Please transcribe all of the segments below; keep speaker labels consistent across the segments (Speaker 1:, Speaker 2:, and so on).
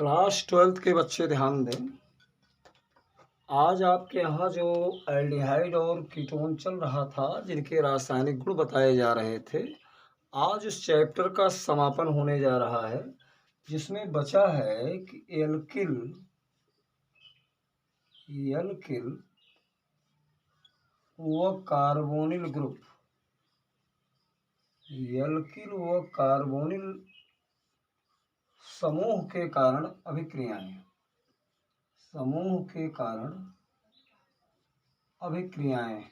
Speaker 1: Class 12th के बच्चे ध्यान दें। आज आपके यहाँ जो एल्डिहाइड और कीटोन चल रहा था, जिनके रासायनिक गुण बताए जा रहे थे, आज उस चैप्टर का समापन होने जा रहा है, जिसमें बचा है कि एल्किल व कार्बोनिल ग्रुप। एल्किल व कार्बोनिल समूह के कारण अभिक्रियाएं। समूह के कारण अभिक्रियाएं।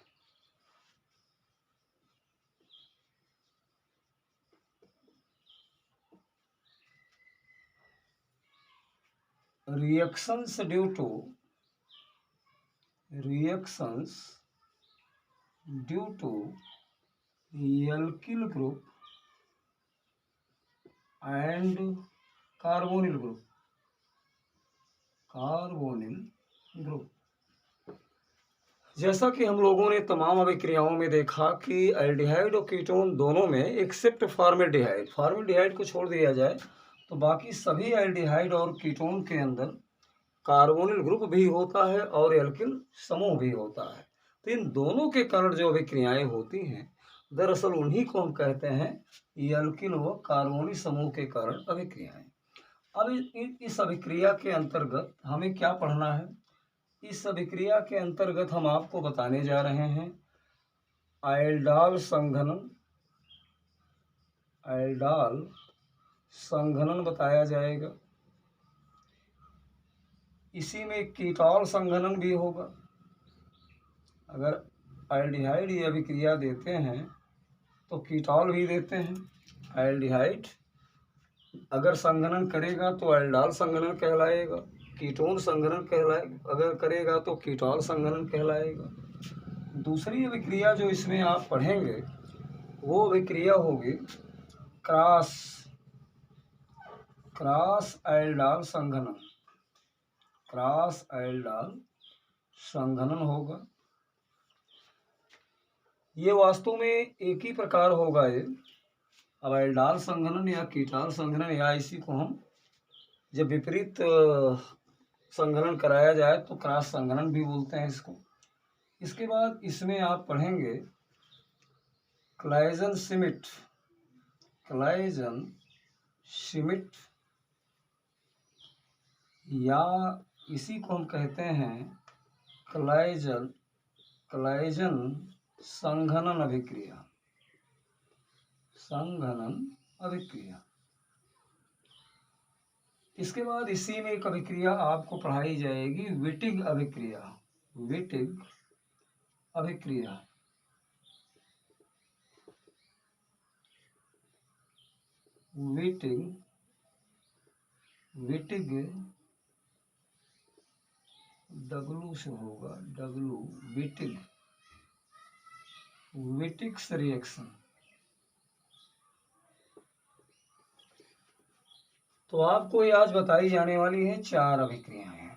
Speaker 1: reactions due to alkyl group and carbonyl group। जैसा कि हम लोगों ने तमाम अभिक्रियाओं में देखा कि एल्डिहाइड और कीटोन दोनों में एक्सेप्ट फॉर्मेल्डिहाइड को छोड़ दिया जाए तो बाकी सभी एल्डिहाइड और कीटोन के अंदर कार्बोनिल ग्रुप भी होता है और एल्किल समूह भी होता है। तो इन दोनों के कारण जो अभिक्रियाएं होती हैं, दरअसल उन्हीं को हम कहते हैं एल्किल व कार्बोनिल समूह के कारण अभिक्रियाएं। अब इस अभिक्रिया के अंतर्गत हमें क्या पढ़ना है? इस अभिक्रिया के अंतर्गत हम आपको बताने जा रहे हैं आल्डाल संघनन बताया जाएगा। इसी में कीटॉल संघनन भी होगा। अगर एल्डिहाइड ये अभिक्रिया देते हैं तो कीटॉल भी देते हैं। एल्डिहाइड अगर संघनन करेगा तो एल्डाल संघनन कहलाएगा, कीटोन संघनन कहलाएगा, अगर करेगा तो कीटॉल संघनन कहलाएगा। दूसरी अभिक्रिया जो इसमें आप पढ़ेंगे वो अभिक्रिया होगी क्रॉस एल्डाल संघनन होगा। ये वास्तव में एक ही प्रकार होगा ये। अब एल्डाल संघनन या कीटॉल संघनन, या इसी को हम जब विपरीत संघनन कराया जाए तो क्रॉस संघनन भी बोलते हैं इसको। इसके बाद इसमें आप पढ़ेंगे क्लाइजन श्मिट या इसी को हम कहते हैं क्लाइजन संघनन अभिक्रिया। इसके बाद इसी में एक अभिक्रिया आपको पढ़ाई जाएगी विटिग अभिक्रिया। विटिग डब्लू से होगा, विटिक्स रिएक्शन। तो आपको ये आज बताई जाने वाली है 4 अभिक्रियाएं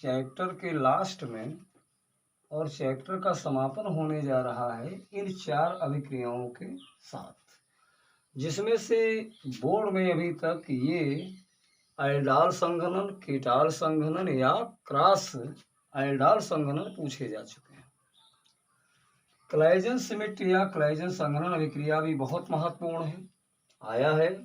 Speaker 1: चैप्टर के लास्ट में, और चैप्टर का समापन होने जा रहा है इन 4 अभिक्रियाओं के साथ, जिसमें से बोर्ड में अभी तक ये एल्डाल संघनन, कीटॉल संघनन या क्रॉस एल्डाल संघनन पूछे जा चुके हैं। क्लाइजन श्मिट या क्लाइजन संघनन अभिक्रिया भी बहुत महत्वपूर्ण है, आया है,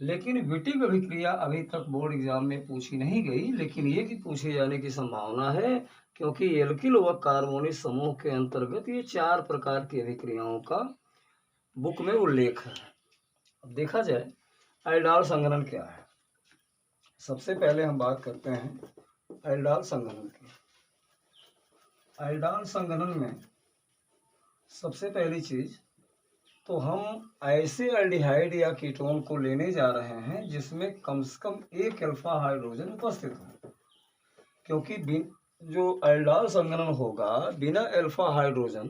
Speaker 1: लेकिन विटिग अभिक्रिया अभी तक बोर्ड एग्जाम में पूछी नहीं गई, लेकिन ये भी पूछे जाने की संभावना है क्योंकि एल्किल व कार्बोनिल समूह के अंतर्गत ये 4 प्रकार की अभिक्रियाओं का बुक में उल्लेख है। अब देखा जाए एल्डाल संघनन क्या है। सबसे पहले हम बात करते हैं एल्डाल संघनन की। एल्डाल संघनन में सबसे पहली चीज तो हम ऐसे एल्डिहाइड या कीटोन को लेने जा रहे हैं जिसमें कम से कम एक अल्फा हाइड्रोजन उपस्थित हो, क्योंकि जो एल्डाल संघनन होगा बिना अल्फा हाइड्रोजन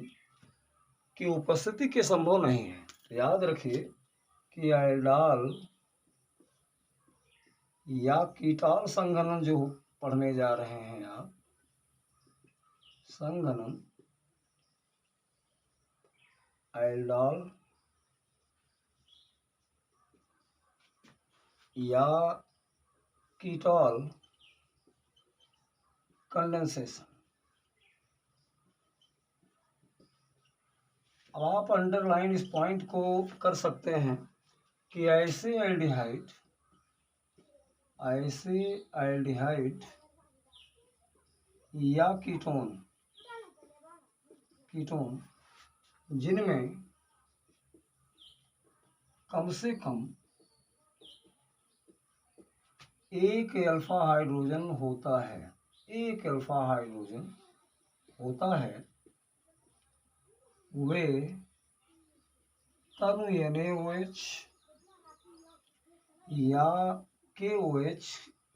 Speaker 1: की उपस्थिति के संभव नहीं है। याद रखिए कि एल्डाल या कीटॉल संघनन जो पढ़ने जा रहे हैं आप, संघनन एल्डाल या कीटोल कंडेंसेशन। अब आप अंडरलाइन इस पॉइंट को कर सकते हैं कि ऐसे एल्डिहाइड या कीटोन जिनमें कम से कम एक अल्फा हाइड्रोजन होता है, वे तब NaOH या KOH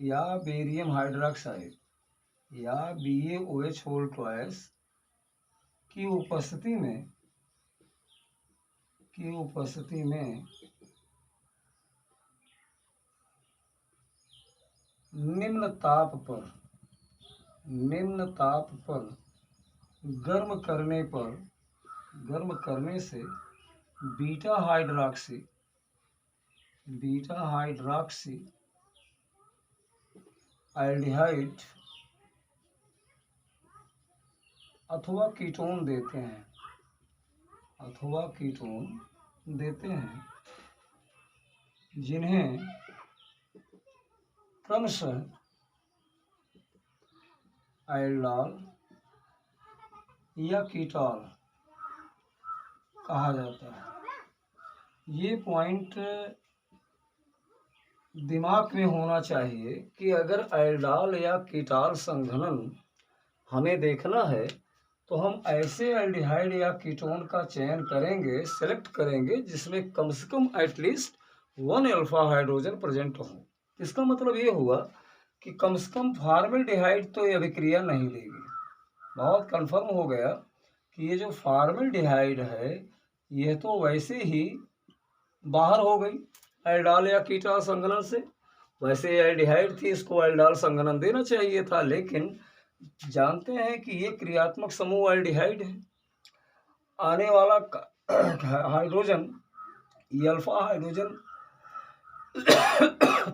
Speaker 1: या बेरियम हाइड्रोक्साइड या BaOH होल ट्वाइस की उपस्थिति में निम्न ताप पर गर्म करने से बीटा हाइड्रॉक्सी एल्डिहाइड अथवा कीटोन देते हैं जिन्हें क्रमशः एल्डोल या कीटोल कहा जाता है। ये पॉइंट दिमाग में होना चाहिए कि अगर एल्डोल या कीटोल संघनन हमें देखना है तो हम ऐसे एल्डिहाइड या कीटोन का चयन करेंगे, सेलेक्ट करेंगे जिसमें कम से कम एटलीस्ट 1 अल्फा हाइड्रोजन प्रेजेंट हो। इसका मतलब ये हुआ कि कम से कम फॉर्मेल्डिहाइड तो ये अभिक्रिया नहीं देगी। बहुत कंफर्म हो गया कि ये जो फॉर्मेल्डिहाइड है यह तो वैसे ही बाहर हो गई एल्डोल या कीटोल संघनन से। वैसे एल्डिहाइड थी, इसको एल्डोल संघनन देना चाहिए था, लेकिन जानते हैं कि ये क्रियात्मक समूह एल्डिहाइड है। आने वाला हाइड्रोजन, ये अल्फा हाइड्रोजन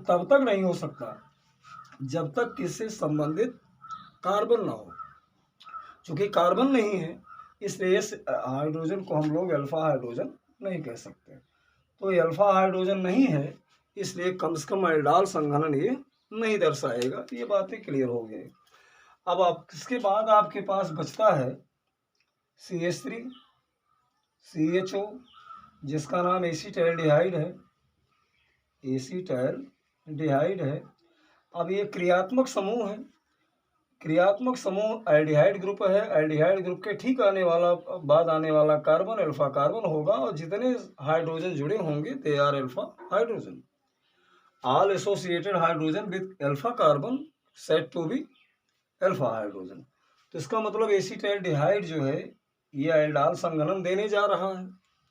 Speaker 1: तब तक नहीं हो सकता जब तक किससे संबंधित कार्बन ना हो। चूंकि कार्बन नहीं है इसलिए इस हाइड्रोजन को हम लोग अल्फा हाइड्रोजन नहीं कह सकते। तो ये अल्फा हाइड्रोजन नहीं है इसलिए कम से कम एल्डोल संघनन ये नहीं दर्शाएगा। ये बातें क्लियर हो गई। अब आप इसके बाद आपके पास बचता है CH3 CHO जिसका नाम एसीटैल्डिहाइड है। अब ये क्रियात्मक समूह है। क्रियात्मक समूह एल्डिहाइड ग्रुप है। एल्डिहाइड ग्रुप के ठीक आने वाला कार्बन अल्फा कार्बन होगा और जितने हाइड्रोजन जुड़े होंगे they are alpha hydrogen. All associated hydrogen with alpha carbon said to be alpha hydrogen. तो इसका मतलब एसीटैल्डिहाइड जो है ये एल्डोल संघनन देने जा रहा है।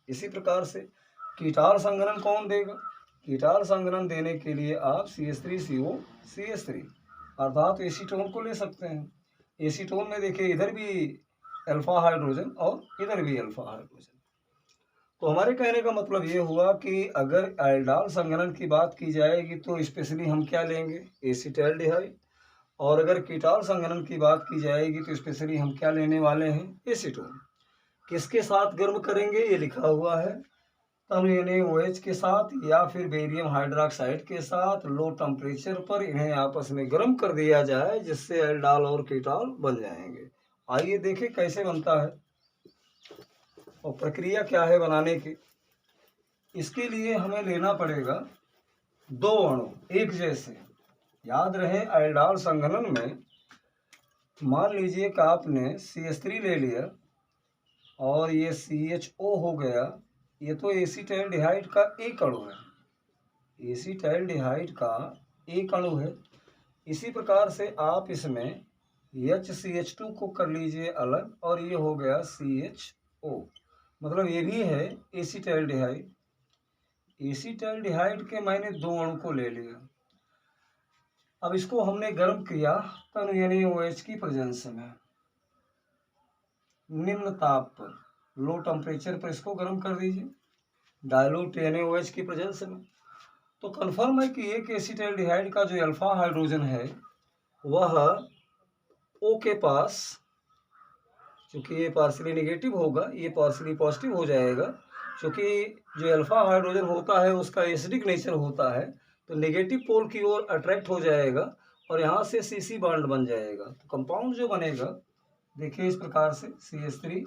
Speaker 1: इसी प्रकार से कीटोल संघनन कौन देगा? कीटोल संघनन देने के लिए आप CH3CO CH3 अर्थात एसीटोन को ले सकते हैं। एसीटोन में देखिए इधर भी अल्फा हाइड्रोजन और इधर भी अल्फा हाइड्रोजन। तो हमारे कहने का मतलब ये हुआ कि अगर एल्डोल संघनन की बात की जाएगी तो स्पेशली हम क्या लेंगे? एसीटैल्डिहाइड। और अगर कीटोल संघनन की बात की जाएगी तो स्पेशली हम क्या लेने वाले हैं? एसीटोन। किसके साथ गर्म करेंगे? ये लिखा हुआ है तब NaOH के साथ या फिर बेरियम हाइड्रोक्साइड के साथ लो टेम्परेचर पर इन्हें आपस में गर्म कर दिया जाए जिससे एल्डोल और कीटोल बन जाएंगे। आइए देखें कैसे बनता है और प्रक्रिया क्या है बनाने की। इसके लिए हमें लेना पड़ेगा 2 अणु एक जैसे। याद रहे एल्डोल संघनन में मान लीजिए कि आपने CH3 ले लिया और ये CHO हो गया। ये तो एसीटैल्डिहाइड का एक अणु है। एसीटैल्डिहाइड का एक अणु है। इसी प्रकार से आप इसमें HCH2 को कर लीजिए अलग और ये हो गया CHO। मतलब ये भी है एसीटैल्डिहाइड। एसीटैल्डिहाइड के मैंने 2 अणु को ले लिया। अब इसको हमने गर्म किया तब NaOH की प्रेजेंस में निम्न ताप पर, लो टेम्परेचर पर इसको गर्म कर दीजिए डाइल्यूट NaOH की प्रेजेंस में। तो कन्फर्म है कि एक एसिटाल्डिहाइड का जो अल्फा हाइड्रोजन है वह O के पास, चूँकि ये पार्शियली नेगेटिव होगा, ये पार्शियली पॉजिटिव हो जाएगा, क्योंकि जो अल्फा हाइड्रोजन होता है उसका एसिडिक नेचर होता है, तो नेगेटिव पोल की ओर अट्रैक्ट हो जाएगा और यहाँ से CC बॉन्ड बन जाएगा। तो कंपाउंड जो बनेगा देखिए इस प्रकार से, CH3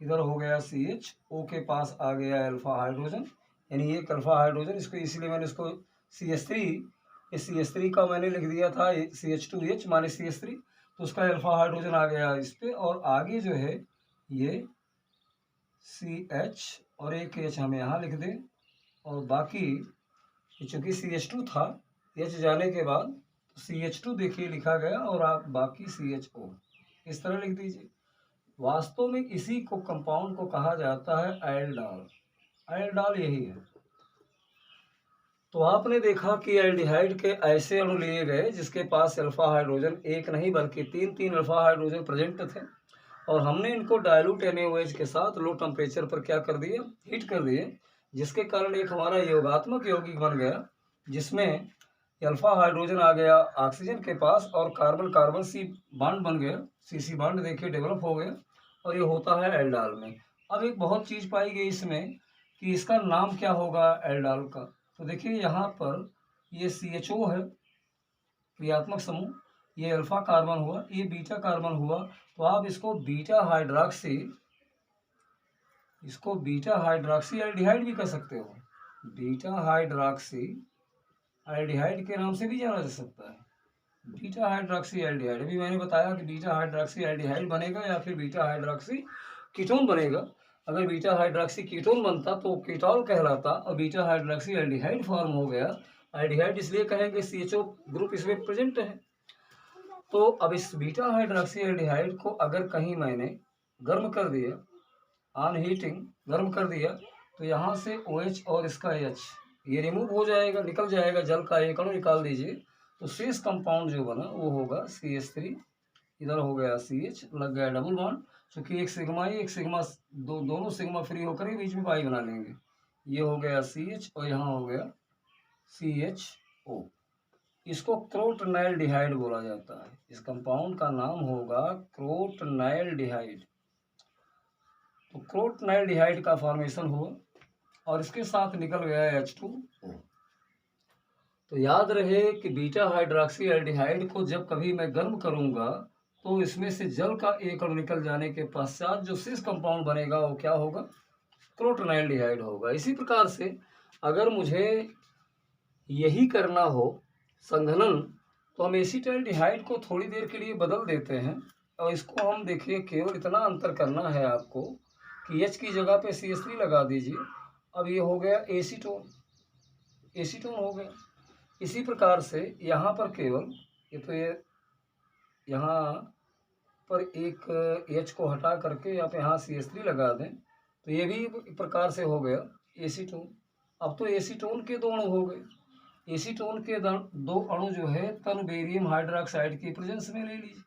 Speaker 1: इधर हो गया CH, O के पास आ गया अल्फा हाइड्रोजन, यानी एक अल्फा हाइड्रोजन, इसको इसीलिए मैंने इसको CH3, इस CH3 का मैंने लिख दिया था CH2H माइनस CH3, तो उसका अल्फा हाइड्रोजन आ गया इस पे, और आगे जो है ये CH और एक H हमें यहाँ लिख दें, और बाकी चूँकि CH2 था, H जाने के बाद CH2 देखिए लिखा गया, और आप बाकी CHO इस तरह लिख दीजिए। वास्तव में इसी को कंपाउंड को कहा जाता है एल्डाल। एल्डाल यही है। तो आपने देखा कि एल्डिहाइड के ऐसे अणु लिए गए जिसके पास अल्फा हाइड्रोजन एक नहीं बल्कि तीन अल्फा हाइड्रोजन प्रेजेंट थे, और हमने इनको डायलूट NaOH के साथ लो टेम्परेचर पर क्या कर दिया, हीट कर दिए, जिसके कारण एक हमारा योगात्मक यौगिक बन गया, जिसमें अल्फा हाइड्रोजन आ गया ऑक्सीजन के पास और कार्बन कार्बन C बॉन्ड बन गया, CC बॉन्ड देखिए डेवलप हो गया, और ये होता है एल्डाल में। अब एक बहुत चीज़ पाई गई इसमें कि इसका नाम क्या होगा एल्डाल का। तो देखिए यहाँ पर ये CHO है क्रियात्मक समूह, ये अल्फा कार्बन हुआ, ये बीटा कार्बन हुआ, तो आप इसको बीटा हाइड्रॉक्सी एल्डिहाइड भी कर सकते हो। बीटा हाइड्रॉक्सी एल्डिहाइड के नाम से भी जाना जा सकता है, बीटा हाइड्रॉक्सी एल्डिहाइड। अभी मैंने बताया कि बीटा हाइड्रॉक्सी एल्डिहाइड बनेगा या फिर बीटा हाइड्रॉक्सी कीटोन बनेगा। अगर बीटा हाइड्रॉक्सी कीटोन बनता तो कीटोल कहलाता, और बीटा हाइड्रॉक्सी एल्डिहाइड फॉर्म हो गया। एल्डिहाइड इसलिए कहेंगे CHO ग्रुप इसमें प्रेजेंट है। तो अब इस बीटा हाइड्रॉक्सी एल्डिहाइड को अगर कहीं मैंने गर्म कर दिया, ऑन हीटिंग गर्म कर दिया, तो यहाँ से OH और इसका H ये रिमूव हो जाएगा, निकल जाएगा, जल का एक अणु निकाल दीजिए, तो शेष कंपाउंड जो बना वो होगा CH3, इधर हो गया CH, लग गया डबल बॉन्ड, क्योंकि एक सिग्मा ही एक सिग्मा, दोनों सिग्मा फ्री होकर ही बीच में पाई बना लेंगे। ये हो गया CH और यहाँ हो गया CHO। इसको क्रोटनैल्डिहाइड बोला जाता है। इस कंपाउंड का नाम होगा क्रोटनैल्डिहाइड। तो क्रोटनैल्डिहाइड का फॉर्मेशन हुआ और इसके साथ निकल गया H2O। तो याद रहे कि बीटा हाइड्रॉक्सी एल्डिहाइड को जब कभी मैं गर्म करूंगा तो इसमें से जल का एक अणु निकल जाने के पश्चात जो शेष कंपाउंड बनेगा वो क्या होगा, क्रोटनैल्डिहाइड होगा। इसी प्रकार से अगर मुझे यही करना हो संघनन, तो हम एसिटाल्डिहाइड को थोड़ी देर के लिए बदल देते हैं, और इसको हम देखिए केवल इतना अंतर करना है आपको कि H की जगह पे CH3 लगा दीजिए। अब ये हो गया एसीटोन, एसीटोन हो गया। इसी प्रकार से यहाँ पर केवल ये यहाँ पर एक H को हटा करके आप यहाँ CH3 लगा दें, तो ये भी एक प्रकार से हो गया एसीटोन। अब तो एसीटोन के दो अणु हो गए। एसीटोन के दो अणु जो है तन बेरियम हाइड्रोक्साइड की प्रेजेंस में ले लीजिए।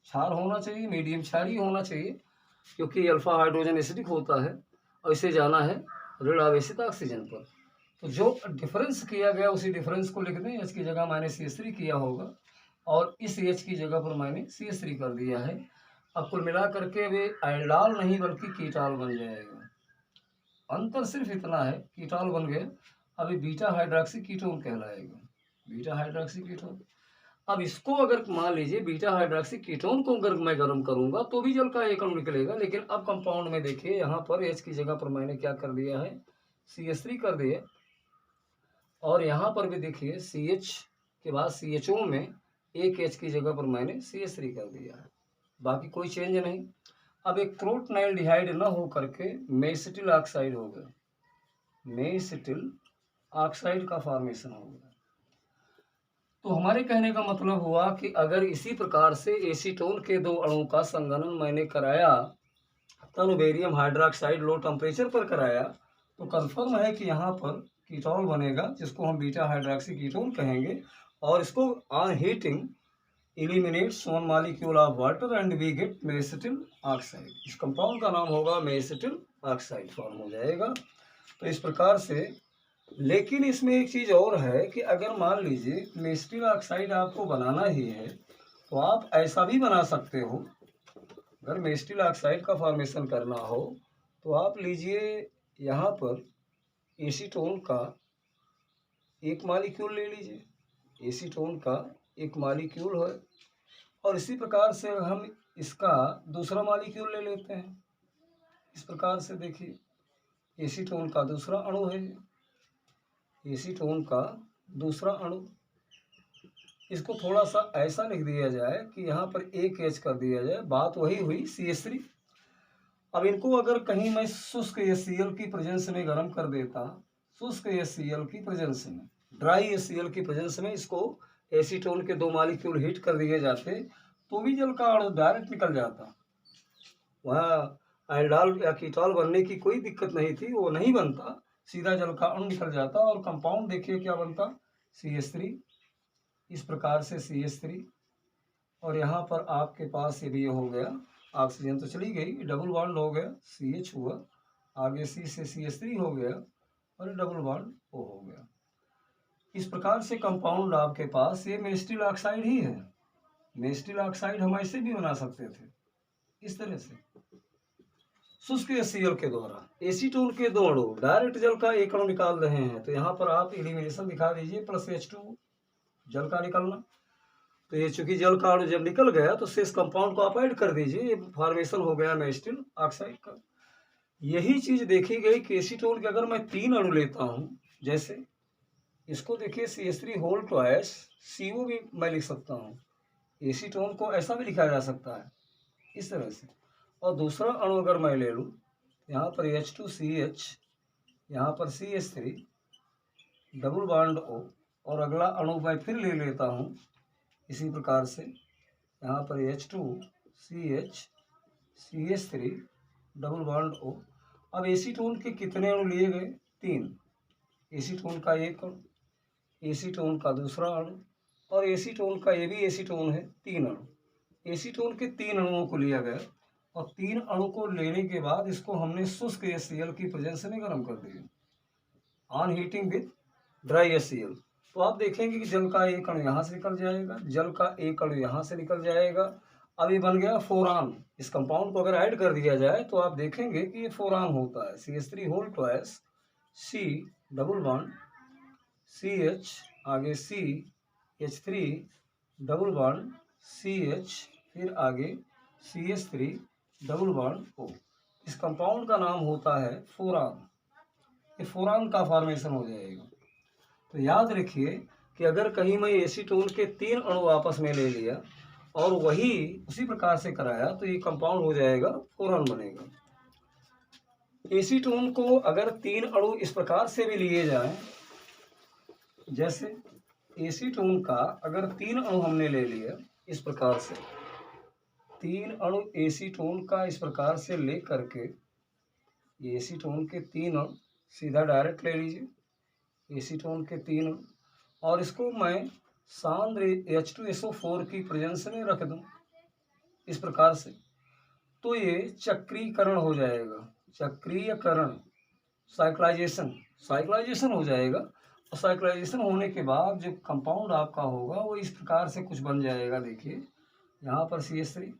Speaker 1: क्षार होना चाहिए, मीडियम क्षारीय होना चाहिए, क्योंकि अल्फा हाइड्रोजन एसिडिक होता है और इसे जाना है ऋण आवेशित ऑक्सीजन पर। तो जो डिफरेंस किया गया उसी डिफरेंस को लिख दें। H की जगह मैंने CH3 किया होगा और इस H की जगह पर मैंने CH3 कर दिया है। अब कुल मिला करके वे एल्डाल नहीं बल्कि कीटॉल बन जाएगा। अंतर सिर्फ इतना है, कीटॉल बन गया, अभी बीटा हाइड्रॉक्सी कीटोन कहलाएगा, बीटा हाइड्रॉक्सी कीटोन। अब इसको अगर मान लीजिए बीटा हाइड्रॉक्सी कीटोन को अगर मैं गर्म करूंगा तो भी जल का एक अणु निकलेगा, लेकिन अब कंपाउंड में देखिए यहाँ पर H की जगह पर मैंने क्या कर दिया है, CH3 कर दिया, और यहाँ पर भी देखिए CH के बाद CHO में एक H की जगह पर मैंने CH3 कर दिया है, बाकी कोई चेंज नहीं। अब एक क्रोटनैल्डिहाइड न हो करके मेसिटिल ऑक्साइड हो गया, मेसिटिल ऑक्साइड का फॉर्मेशन हो गया। तो हमारे कहने का मतलब हुआ कि अगर इसी प्रकार से एसीटोन के दो अणुओं का संघनन मैंने कराया, तब बेरियम हाइड्रोक्साइड लो टेम्परेचर पर कराया, तो कंफर्म है कि यहाँ पर कीटोन बनेगा, जिसको हम बीटा हाइड्रोक्सी कीटोन कहेंगे, और इसको on heating eliminates one molecule of water and we get mesityl oxide. इस कंपाउंड का नाम होगा मेसिटिल ऑक्साइड फॉर्म हो जाएगा। तो इस प्रकार से लेकिन इसमें एक चीज़ और है कि अगर मान लीजिए मेस्टिल ऑक्साइड आपको बनाना ही है तो आप ऐसा भी बना सकते हो। अगर मेस्टिल ऑक्साइड का फॉर्मेशन करना हो तो आप लीजिए यहाँ पर एसीटोन का एक मॉलिक्यूल ले लीजिए, एसीटोन का एक मॉलिक्यूल है, और इसी प्रकार से हम इसका दूसरा मॉलिक्यूल ले लेते हैं। इस प्रकार से देखिए एसीटोन का दूसरा अणु है, एसीटोन का दूसरा अणु। इसको थोड़ा सा ऐसा लिख दिया जाए कि यहाँ पर एक एच कर दिया जाए, बात वही हुई CH3। अब इनको अगर कहीं मैं शुष्क HCl की प्रेजेंस में गर्म कर देता, शुष्क HCl की प्रेजेंस में, ड्राई HCl की प्रेजेंस में इसको एसीटोन के 2 मॉलिक्यूल हीट कर दिए जाते तो भी जल का अणु डायरेक्ट निकल जाता। वहाँ एल्डाल या कीटॉल बनने की कोई दिक्कत नहीं थी, वो नहीं बनता, सीधा जल का अणु निकल जाता और कंपाउंड देखिए क्या बनता, CH3। इस प्रकार से CH3, और यहाँ पर आपके पास ये भी हो गया, ऑक्सीजन तो चली गई, डबल बॉन्ड हो गया, CH हुआ, आगे C से CH3 हो गया और डबल बॉन्ड O हो गया। इस प्रकार से कंपाउंड आपके पास ये मेस्टिल ऑक्साइड ही है। मेस्टिल ऑक्साइड हम ऐसे भी बना सकते थे, इस तरह से शुष्क HCl के द्वारा एसीटोन के 2 अणु डायरेक्ट जल का एक अणु निकाल रहे हैं। तो यहाँ पर आप एलिमिनेशन दिखा दीजिए, प्लस H2 जल का निकलना। तो ये चूंकि जल का अणु जब निकल गया तो शेष कंपाउंड को आप ऐड कर दीजिए, ये फॉर्मेशन हो गया मेस्टिल ऑक्साइड का। यही चीज देखी गई कि एसीटोन के अगर मैं 3 अणु लेता हूँ, जैसे इसको देखिए CH3 होल ट्वाइस CO भी मैं लिख सकता हूँ, एसीटोन को ऐसा भी लिखा जा सकता है इस तरह से। और दूसरा अणु अगर मैं ले लूँ, यहाँ पर H2CH, यहाँ पर CH3 डबल बॉन्ड O, और अगला अणु मैं फिर ले लेता हूँ इसी प्रकार से, यहाँ पर H2CH CH3 double bond O। अब एसीटोन के कितने अणु लिए गए, 3, एसीटोन का एक अणु, एसीटोन का दूसरा अणु, और एसीटोन का ये भी एसीटोन है, 3 अणु। एसीटोन के 3 अणुओं को लिया गया और 3 अणु को लेने के बाद इसको हमने शुष्क HCl की प्रेजेंस में गर्म कर दिया on heating with dry HCl। तो आप देखेंगे कि जल का एक अणु यहाँ से निकल जाएगा, जल का एक अणु यहाँ से निकल जाएगा। अब ये बन गया फोरान। इस कंपाउंड को अगर ऐड कर दिया जाए तो आप देखेंगे कि ये फोरान होता है, CH3 whole twice C double bond CH, आगे CH3 डबल बॉन्ड CH, फिर आगे CH3 डबल बॉन्ड O। इस कंपाउंड का नाम होता है फोरान। ये फोरान का फॉर्मेशन हो जाएगा। तो याद रखिए कि अगर कहीं मैं एसीटोन के 3 अणु आपस में ले लिया और वही उसी प्रकार से कराया तो ये कंपाउंड हो जाएगा, फोरान बनेगा। एसीटोन को अगर 3 अणु इस प्रकार से भी लिए जाएं, जैसे एसीटोन का अगर 3 अणु हमने ले लिया इस प्रकार से, 3 अणु एसीटोन का इस प्रकार से ले करके, ये एसीटोन के 3 अणु सीधा डायरेक्ट ले लीजिए, एसीटोन के 3 अणु, और इसको मैं सांद्र H2SO4 की प्रेजेंस में रख दूं इस प्रकार से, तो ये चक्रीकरण हो जाएगा, चक्रीयकरण, साइक्लाइजेशन हो जाएगा। और साइक्लाइजेशन होने के बाद जो कंपाउंड आपका होगा वो इस प्रकार से कुछ बन जाएगा। देखिए यहाँ पर CH3,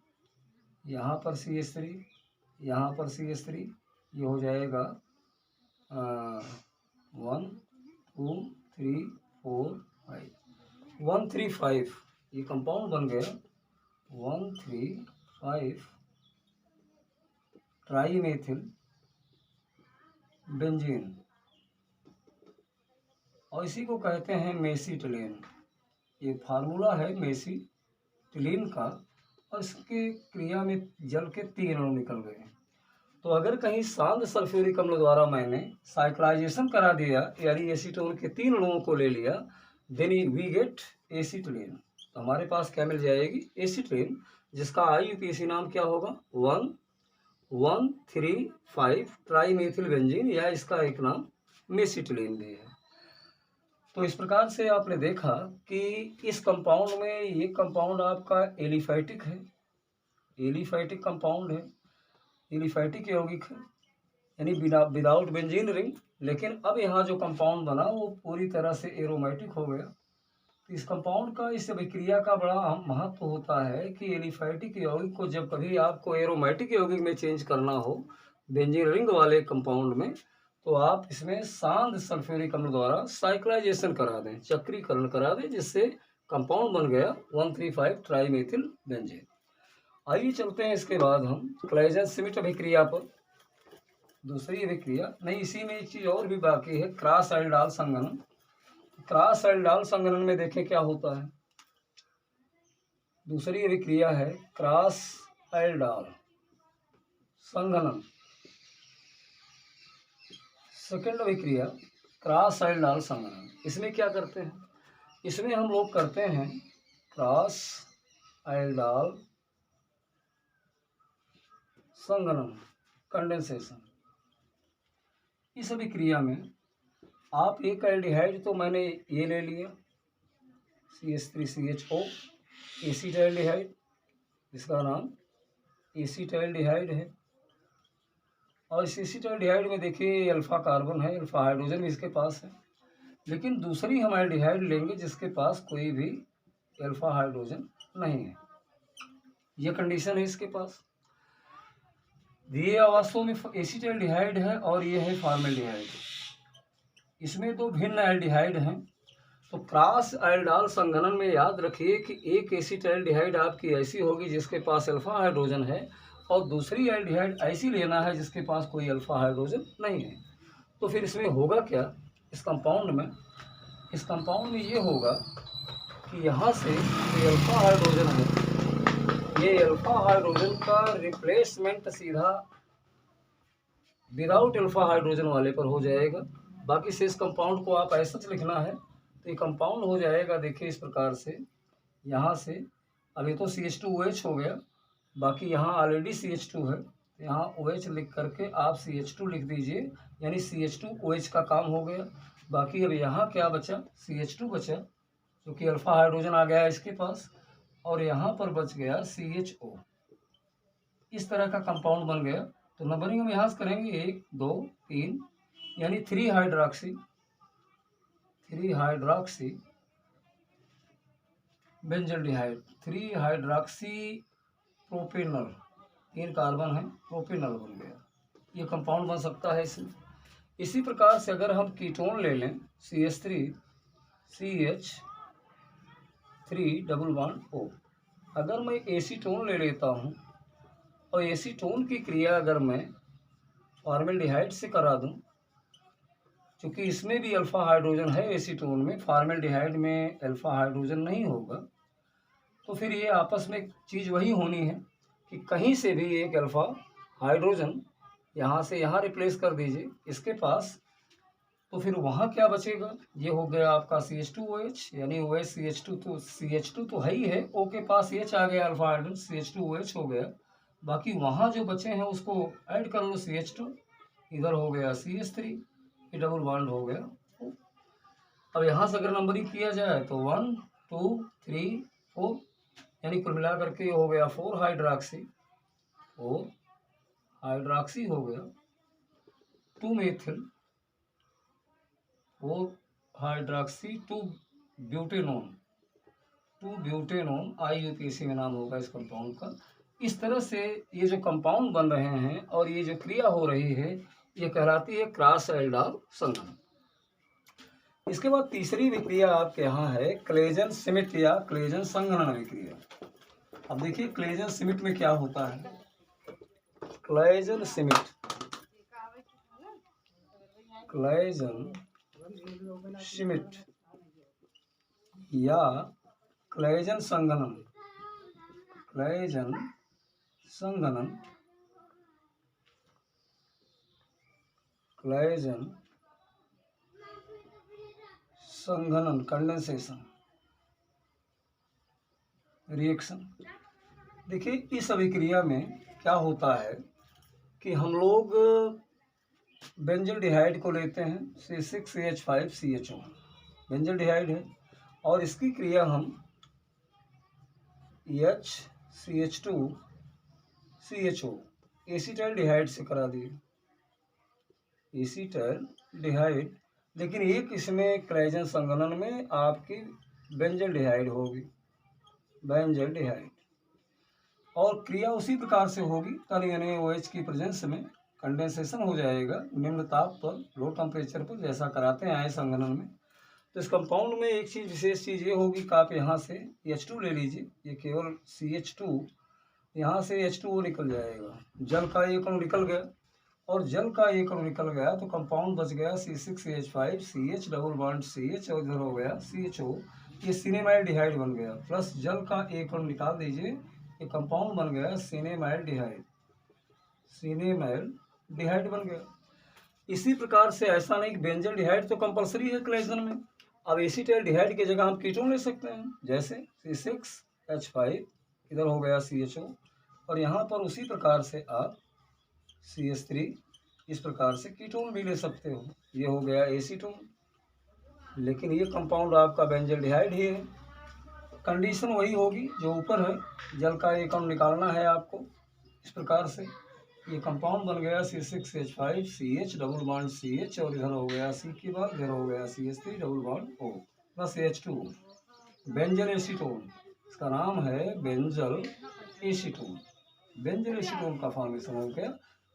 Speaker 1: यहाँ पर CH3, यहाँ पर CH3, ये हो जाएगा 1 2 3 4 5, 1 3 5, ये कंपाउंड बन गया 1 3 5 ट्राई मेथिल बेंजीन, और इसी को कहते हैं मेसिटिलीन। ये फार्मूला है मेसिटिलीन का, और इसके क्रिया में जल के 3 अणु निकल गए। तो अगर कहीं सांद्र सल्फ्यूरिक अम्ल द्वारा मैंने साइक्लाइजेशन करा दिया, यानी एसीटोन के 3 अणुओं को ले लिया, देन वी गेट एसीटिलीन। तो हमारे पास क्या मिल जाएगी, एसीटिलीन, जिसका IUPAC नाम क्या होगा, 1 1 3 5 ट्राई मेथिल बेंजीन, या इसका एक नाम मेसिटिलीन भी है। तो इस प्रकार से आपने देखा कि इस कंपाउंड में, ये कंपाउंड आपका एलिफैटिक है, एलिफैटिक कंपाउंड है, एलिफैटिक यौगिक है, यानी विदाउट बेंजीन रिंग लेकिन अब यहाँ जो कंपाउंड बना वो पूरी तरह से एरोमेटिक हो गया। तो इस कंपाउंड का, इस अभिक्रिया का बड़ा महत्व होता है कि एलिफैटिक यौगिक को जब कभी आपको एरोमेटिक यौगिक में चेंज करना हो, बेंजीन रिंग वाले कंपाउंड में, तो आप इसमें शांत सल्फ्यूरिक अम्ल द्वारा साइक्लाइजेशन करा दें, चक्रीकरण करा दें, जिससे कंपाउंड बन गया 1,3,5 ट्राइमेथिल बेंजीन। आइए चलते हैं इसके बाद हम क्लेजन श्मिट अभिक्रिया पर। दूसरी अभिक्रिया नहीं, इसी में एक चीज और भी बाकी है, क्रॉस एल्डाल संघनन। क्रॉस एल्डाल संघनन में देखें क्या होता है। दूसरी अभिक्रिया है क्रॉस एल्डाल संघनन। सेकेंड अभिक्रिया क्रॉस एल्डाल संघनन। इसमें क्या करते हैं, इसमें हम लोग करते हैं क्रॉस एल्डाल संघनन, कंडेंसेशन। इस अभिक्रिया में आप एक एल्डिहाइड, तो मैंने ये ले लिया CH3CHO, एसिटाल्डिहाइड, इसका नाम एसिटाल्डिहाइड है। और इस एसिटाल्डिहाइड में देखिए अल्फा कार्बन है, अल्फा हाइड्रोजन भी इसके पास है। लेकिन दूसरी हम एल्डिहाइड लेंगे जिसके पास कोई भी अल्फा हाइड्रोजन नहीं है, ये कंडीशन है इसके पास। ये वास्तव में एसिटाल्डिहाइड है और ये है फॉर्मेल्डिहाइड। इसमें दो भिन्न एल्डिहाइड हैं। तो क्रॉस एल्डाल संघनन में याद रखिए कि एक एसिटाल्डिहाइड आपकी ऐसी होगी जिसके पास अल्फा हाइड्रोजन है, और दूसरी एल्डिहाइड ऐसी लेना है जिसके पास कोई अल्फा हाइड्रोजन नहीं है। तो फिर इसमें होगा क्या, इस कंपाउंड में ये होगा कि यहाँ से ये अल्फा हाइड्रोजन है, ये अल्फा हाइड्रोजन का रिप्लेसमेंट सीधा विदाउट अल्फा हाइड्रोजन वाले पर हो जाएगा। बाकी से इस कंपाउंड को आप ऐसा लिखना है, तो ये कंपाउंड हो जाएगा देखिए इस प्रकार से। यहाँ से अभी तो CH2OH हो गया, बाकी यहाँ ऑलरेडी CH2 है, यहाँ OH लिख करके आप CH2 लिख दीजिए, यानी CH2OH का काम हो गया। बाकी अब यहाँ क्या बचा, CH2 बचा, जो कि अल्फा हाइड्रोजन आ गया इसके पास, और यहाँ पर बच गया CHO। इस तरह का कंपाउंड बन गया। तो नंबरिंग हम यहाँ से करेंगे 1 2 3, यानी 3 hydroxy benzaldehyde, 3 hydroxy propanal, 3 carbon है, प्रोपेनल बन गया। ये कंपाउंड बन सकता है इसमें। इसी प्रकार से अगर हम कीटोन ले लें CH3 डबल बॉन्ड O, अगर मैं एसीटोन ले लेता हूँ और एसीटोन की क्रिया अगर मैं फॉर्मेल्डिहाइड से करा दूँ, क्योंकि इसमें भी अल्फा हाइड्रोजन है एसीटोन में, फॉर्मेल्डिहाइड में अल्फा हाइड्रोजन नहीं होगा, तो फिर ये आपस में चीज़ वही होनी है कि कहीं से भी एक अल्फा हाइड्रोजन यहाँ से यहाँ रिप्लेस कर दीजिए इसके पास, तो फिर वहाँ क्या बचेगा, ये हो गया आपका CH2OH, यानी OH CH2, तो CH2 तो है ही है, O के पास H आ गया अल्फा हाइड्रोजन, CH2OH हो गया। बाकी वहाँ जो बचे हैं उसको ऐड कर लो CH2, इधर हो गया CH3, ये डबल बॉन्ड हो गया। अब यहाँ से अगर नंबरिंग किया जाए तो 1 2 3 4, यानी कुल मिला करके हो गया 4 हाइड्रॉक्सी हो गया, 2 मेथिल, 4 हाइड्रॉक्सी 2 ब्यूटेनोन, IUPAC में नाम होगा इस कंपाउंड का। इस तरह से ये जो कंपाउंड बन रहे हैं और ये जो क्रिया हो रही है, ये कहलाती है क्रॉस एल्डाल संघनन। इसके बाद तीसरी विक्रिया आपके यहाँ है क्लेजन श्मिट या क्लेजन संघनन विक्रिया। अब देखिए क्लेजन श्मिट में क्या होता है। क्लेजन श्मिट या क्लेजन संघनन कंडेंसेशन रिएक्शन। देखिए इस अभिक्रिया में क्या होता है कि हम लोग बेंजल्डिहाइड को लेते हैं, C6CH5CHO बेंजल्डिहाइड है, और इसकी क्रिया हम HCH2CHO एसिटाल्डिहाइड से करा दिए, एसिटाल्डिहाइड डिहाइड, लेकिन एक इसमें क्लाइजन संघनन में आपकी बेंजल्डिहाइड होगी, बेंजल्डिहाइड। और क्रिया उसी प्रकार से होगी, तल यानी OH की प्रेजेंस में कंडेंसेशन हो जाएगा निम्न ताप पर, लो टेम्परेचर पर, जैसा कराते हैं आए संघनन में। तो इस कंपाउंड में एक चीज़ विशेष चीज़ ये होगी कि आप यहाँ से H2 ले लीजिए, ये केवल CH2, यहाँ से H2O निकल जाएगा, जल का एक अणु निकल गया, और जल का एक अणु निकल गया तो कंपाउंड बच गया C6H5 CH double bond CH, और इधर हो गया CHO, ये सिनेमाइल्डिहाइड बन गया, प्लस जल का एक अणु निकाल दीजिए, ये कंपाउंड बन गया सिनेमाइल्डिहाइड, सिनेमाइल्डिहाइड बन गया। इसी प्रकार से ऐसा नहीं कि बेंजल्डिहाइड तो कंपलसरी है क्लाइजन में, अब एसीटाइल्डिहाइड की जगह हम कीटोन ले सकते हैं, जैसे C6H5, इधर हो गया CHO, और यहाँ पर उसी प्रकार से आप CH3, इस प्रकार से कीटोन भी ले सकते हो, ये हो गया एसीटोन। लेकिन ये कंपाउंड आपका बेंजल्डिहाइड ही है, कंडीशन वही होगी जो ऊपर है, जल का एक अणु निकालना है आपको। इस प्रकार से ये कंपाउंड बन गया C6H5 CH double bond CH, और इधर हो गया C के बाद इधर हो गया CH3 double bond O plus H2, benzyl acetone. इसका नाम है बेंजल एसीटोन, बेंजल एसीटोन का फॉर्मेशन हो गया,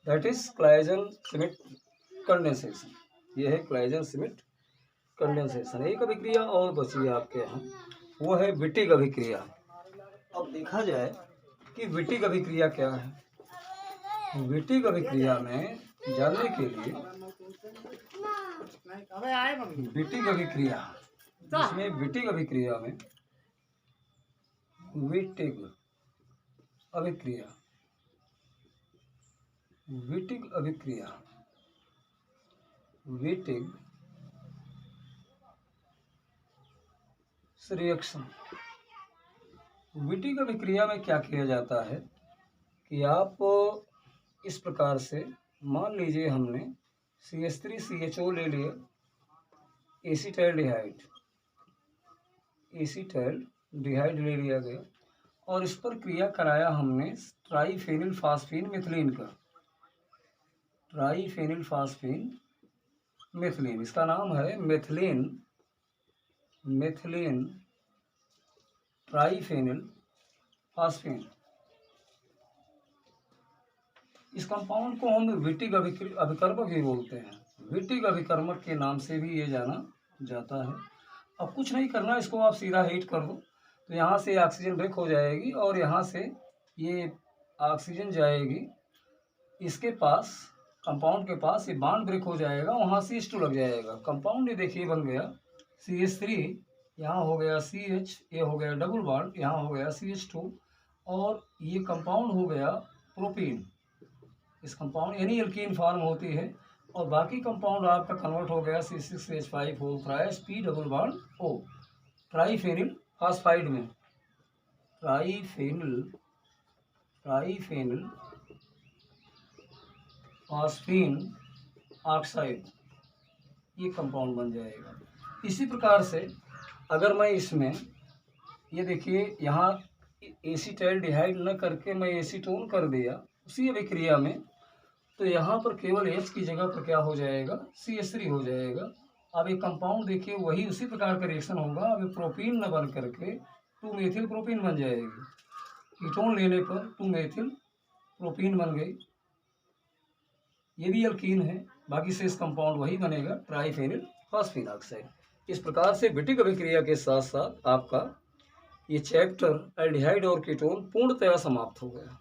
Speaker 1: that is Claisen cement condensation. ये है क्लाइजन सिमिट कंडेंसेशन। एक अभिक्रिया और बची है आपके यहाँ, वो है विटिक अभिक्रिया। अब देखा जाए कि विटिक अभिक्रिया क्या है। विटिक अभिक्रिया में जानने के लिए, विटिक अभिक्रिया, इसमें विटिक अभिक्रिया में, विटिक अभिक्रिया, विटिक अभिक्रिया, विटिक रिएक्शन। विटिक अभिक्रिया में क्या किया जाता है कि आप इस प्रकार से मान लीजिए हमने CH3CHO ले लिया, एसीटाइल्डिहाइड, एसीटाइल्डिहाइड ले लिया गया, और इस पर क्रिया कराया हमने ट्राईफेनिल फास्फीन मिथिलीन का, ट्राईफेनिल फास्फीन मिथिलीन, इसका नाम है मिथिलीन, मिथिलीन ट्राईफेनिल फास्फीन। इस कंपाउंड को हम विटिक अभिकर्मक भी बोलते हैं, विटिक अभिकर्मक के नाम से भी ये जाना जाता है। अब कुछ नहीं करना, इसको आप सीधा हीट कर दो तो यहाँ से ऑक्सीजन ब्रेक हो जाएगी, और यहाँ से ये ऑक्सीजन जाएगी इसके पास, कंपाउंड के पास, ये बॉन्ड ब्रेक हो जाएगा, वहाँ CH2 लग जाएगा। कंपाउंड ये देखिए बन गया CH3, यहाँ हो गया CH, ये हो गया डबल बॉन्ड, यहाँ हो गया CH2, और ये कंपाउंड हो गया प्रोपीन। इस कंपाउंड यानी एल्कीन फॉर्म होती है, और बाकी कंपाउंड आपका कन्वर्ट हो गया C6H5 whole thrice P double bond O, triphenyl phosphide में, ट्राईफेनिल फास्फीन ऑक्साइड, ये कंपाउंड बन जाएगा। इसी प्रकार से अगर मैं इसमें, ये देखिए यहाँ एसीटाइल्डिहाइड न करके मैं एसीटोन कर दिया उसी अभिक्रिया में, तो यहाँ पर केवल H की जगह पर क्या हो जाएगा, CH3 हो जाएगा। अब ये कंपाउंड देखिए वही उसी प्रकार का रिएक्शन होगा, अब ये प्रोपीन न बन करके 2-मेथिल प्रोपीन बन जाएगी, कीटोन लेने पर 2-मेथिल प्रोपीन बन गई, ये भी एल्कीन है, बाकी से इस कंपाउंड वही बनेगा ट्राईफेनिल फास्फीन ऑक्साइड। इस प्रकार से विटिक अभिक्रिया के साथ साथ आपका ये चैप्टर एल्डिहाइड और कीटोन पूर्णतया समाप्त हो गया।